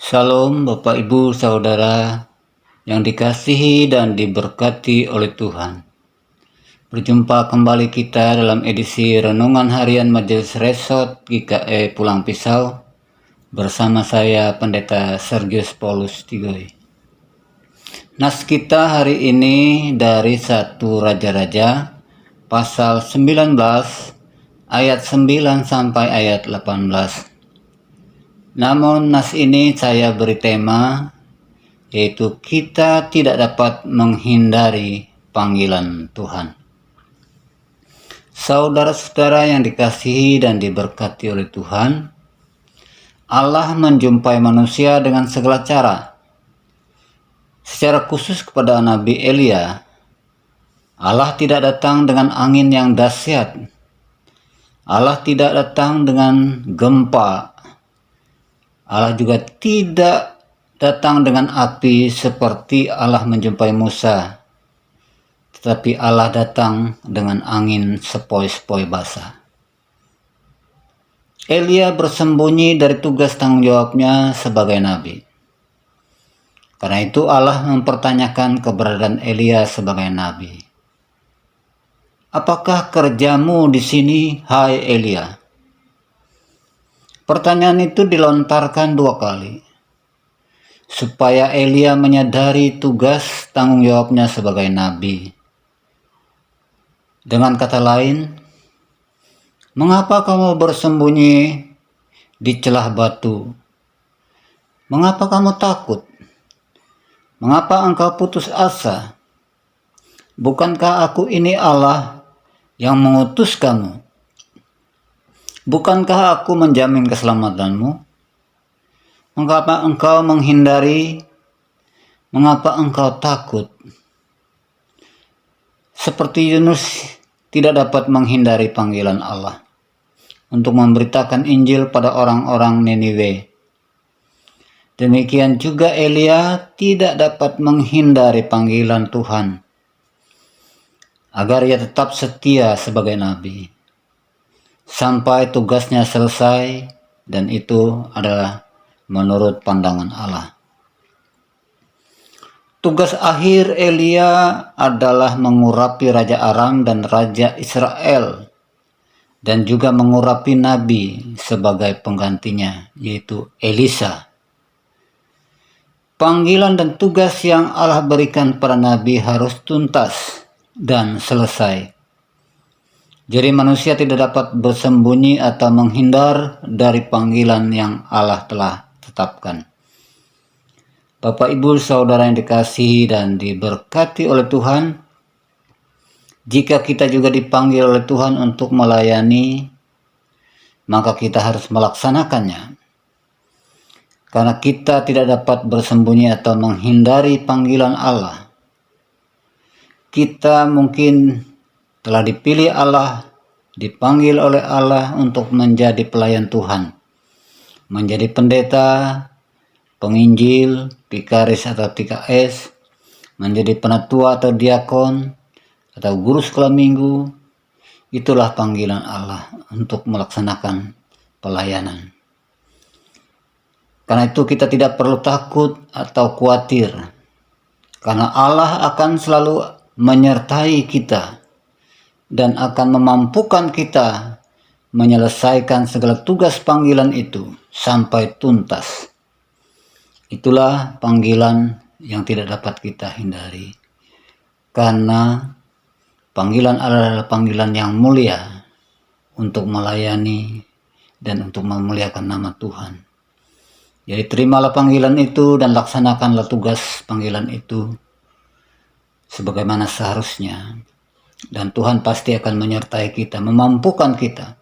Salam Bapak Ibu Saudara yang dikasihi dan diberkati oleh Tuhan. Berjumpa kembali kita dalam edisi Renungan Harian Majelis Resort GKE Pulang Pisau bersama saya Pendeta Sergius Paulus Tigoi. Nas kita hari ini dari 1 Raja-Raja pasal 19 ayat 9 sampai ayat 18. Namun nas ini saya beri tema, yaitu kita tidak dapat menghindari panggilan Tuhan. Saudara-saudara yang dikasihi dan diberkati oleh Tuhan, Allah menjumpai manusia dengan segala cara. Secara khusus kepada Nabi Elia, Allah tidak datang dengan angin yang dahsyat. Allah tidak datang dengan gempa. Allah juga tidak datang dengan api seperti Allah menjumpai Musa, tetapi Allah datang dengan angin sepoi-sepoi basah. Elia bersembunyi dari tugas tanggung jawabnya sebagai nabi. Karena itu Allah mempertanyakan keberadaan Elia sebagai nabi. Apakah kerjamu di sini, hai Elia? Pertanyaan itu dilontarkan 2 kali, supaya Elia menyadari tugas tanggung jawabnya sebagai nabi. Dengan kata lain, mengapa kamu bersembunyi di celah batu? Mengapa kamu takut? Mengapa engkau putus asa? Bukankah aku ini Allah yang mengutus kamu? Bukankah aku menjamin keselamatanmu? Mengapa engkau menghindari? Mengapa engkau takut? Seperti Yunus tidak dapat menghindari panggilan Allah untuk memberitakan Injil pada orang-orang Niniwe. Demikian juga Elia tidak dapat menghindari panggilan Tuhan agar ia tetap setia sebagai nabi sampai tugasnya selesai, dan itu adalah menurut pandangan Allah. Tugas akhir Elia adalah mengurapi Raja Aram dan Raja Israel, dan juga mengurapi nabi sebagai penggantinya, yaitu Elisa. Panggilan dan tugas yang Allah berikan pada nabi harus tuntas dan selesai. Jadi manusia tidak dapat bersembunyi atau menghindar dari panggilan yang Allah telah tetapkan. Bapak Ibu Saudara yang dikasihi dan diberkati oleh Tuhan, jika kita juga dipanggil oleh Tuhan untuk melayani, maka kita harus melaksanakannya. Karena kita tidak dapat bersembunyi atau menghindari panggilan Allah. Kita mungkin telah dipilih Allah, dipanggil oleh Allah untuk menjadi pelayan Tuhan, menjadi pendeta, penginjil, pikaris atau PKS, menjadi penatua atau diakon, atau guru sekolah minggu. Itulah panggilan Allah untuk melaksanakan pelayanan. Karena itu kita tidak perlu takut atau khawatir, karena Allah akan selalu menyertai kita dan akan memampukan kita menyelesaikan segala tugas panggilan itu sampai tuntas. Itulah panggilan yang tidak dapat kita hindari, karena panggilan adalah panggilan yang mulia untuk melayani dan untuk memuliakan nama Tuhan. Jadi terimalah panggilan itu dan laksanakanlah tugas panggilan itu sebagaimana seharusnya. Dan Tuhan pasti akan menyertai kita, memampukan kita.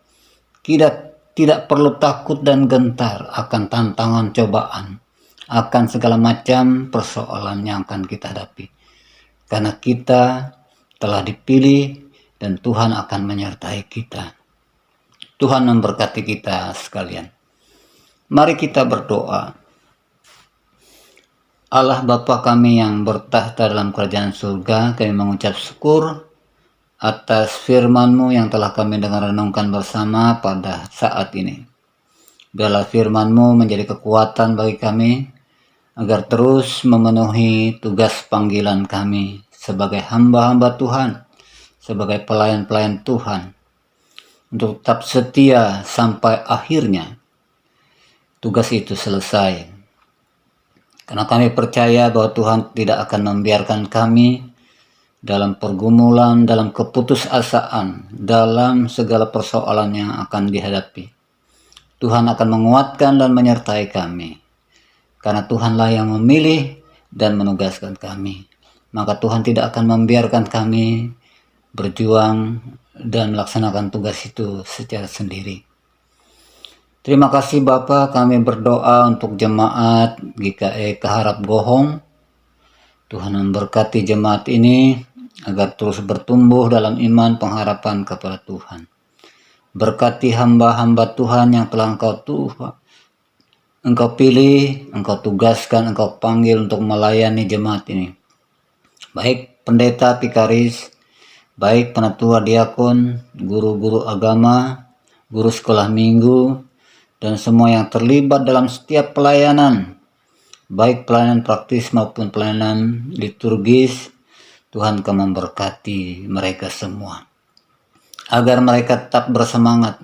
Kita tidak perlu takut dan gentar akan tantangan cobaan, akan segala macam persoalan yang akan kita hadapi. Karena kita telah dipilih dan Tuhan akan menyertai kita. Tuhan memberkati kita sekalian. Mari kita berdoa. Allah Bapa kami yang bertahta dalam kerajaan surga, kami mengucap syukur atas firman-Mu yang telah kami dengar renungkan bersama pada saat ini. Biarlah firman-Mu menjadi kekuatan bagi kami, agar terus memenuhi tugas panggilan kami sebagai hamba-hamba Tuhan, sebagai pelayan-pelayan Tuhan, untuk tetap setia sampai akhirnya tugas itu selesai. Karena kami percaya bahwa Tuhan tidak akan membiarkan kami dalam pergumulan, dalam keputusasaan, dalam segala persoalan yang akan dihadapi. Tuhan akan menguatkan dan menyertai kami. Karena Tuhanlah yang memilih dan menugaskan kami. Maka Tuhan tidak akan membiarkan kami berjuang dan melaksanakan tugas itu secara sendiri. Terima kasih Bapa, kami berdoa untuk jemaat GKI Keharap Gohong. Tuhan memberkati jemaat ini agar terus bertumbuh dalam iman pengharapan kepada Tuhan. Berkati hamba-hamba Tuhan yang telah Engkau pilih, Engkau tugaskan, Engkau panggil untuk melayani jemaat ini. Baik pendeta pikaris, baik penatua diakon, guru-guru agama, guru sekolah minggu, dan semua yang terlibat dalam setiap pelayanan, baik pelayanan praktis maupun pelayanan liturgis. Tuhan Kau memberkati mereka semua, agar mereka tetap bersemangat,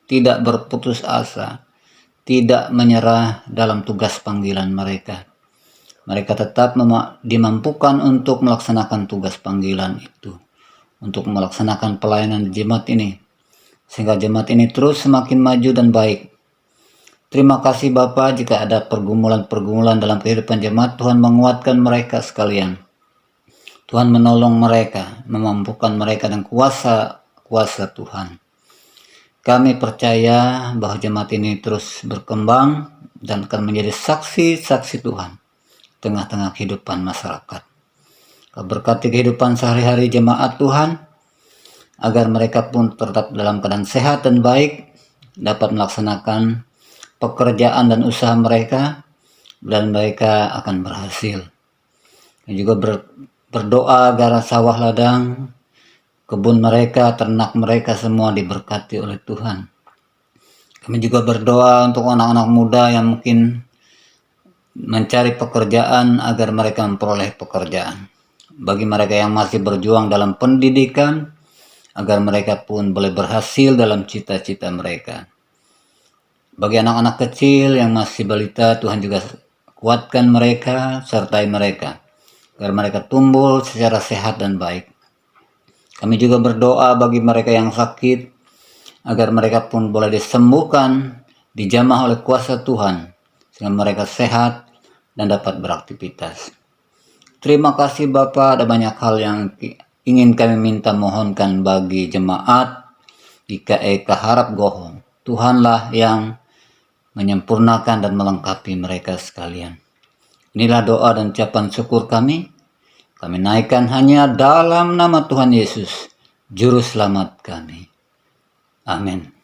tidak berputus asa, tidak menyerah dalam tugas panggilan mereka. Mereka tetap dimampukan untuk melaksanakan tugas panggilan itu, untuk melaksanakan pelayanan jemaat ini, sehingga jemaat ini terus semakin maju dan baik. Terima kasih Bapa, jika ada pergumulan-pergumulan dalam kehidupan jemaat, Tuhan menguatkan mereka sekalian. Tuhan menolong mereka, memampukan mereka dengan kuasa Tuhan. Kami percaya bahwa jemaat ini terus berkembang dan akan menjadi saksi-saksi Tuhan tengah-tengah kehidupan masyarakat. Kau berkati kehidupan sehari-hari jemaat Tuhan, agar mereka pun tetap dalam keadaan sehat dan baik, dapat melaksanakan pekerjaan dan usaha mereka, dan mereka akan berhasil. Dan juga berdoa agar sawah ladang, kebun mereka, ternak mereka semua diberkati oleh Tuhan. Kami juga berdoa untuk anak-anak muda yang mungkin mencari pekerjaan, agar mereka memperoleh pekerjaan. Bagi mereka yang masih berjuang dalam pendidikan, agar mereka pun boleh berhasil dalam cita-cita mereka. Bagi anak-anak kecil yang masih balita, Tuhan juga kuatkan mereka, sertai mereka, agar mereka tumbuh secara sehat dan baik. Kami juga berdoa bagi mereka yang sakit, agar mereka pun boleh disembuhkan, dijamah oleh kuasa Tuhan, sehingga mereka sehat dan dapat beraktivitas. Terima kasih Bapa, ada banyak hal yang ingin kami minta mohonkan bagi jemaat GKI Keharap Gohong. Tuhanlah yang menyempurnakan dan melengkapi mereka sekalian. Inilah doa dan ucapan syukur kami. Kami naikkan hanya dalam nama Tuhan Yesus, Juru Selamat kami. Amin.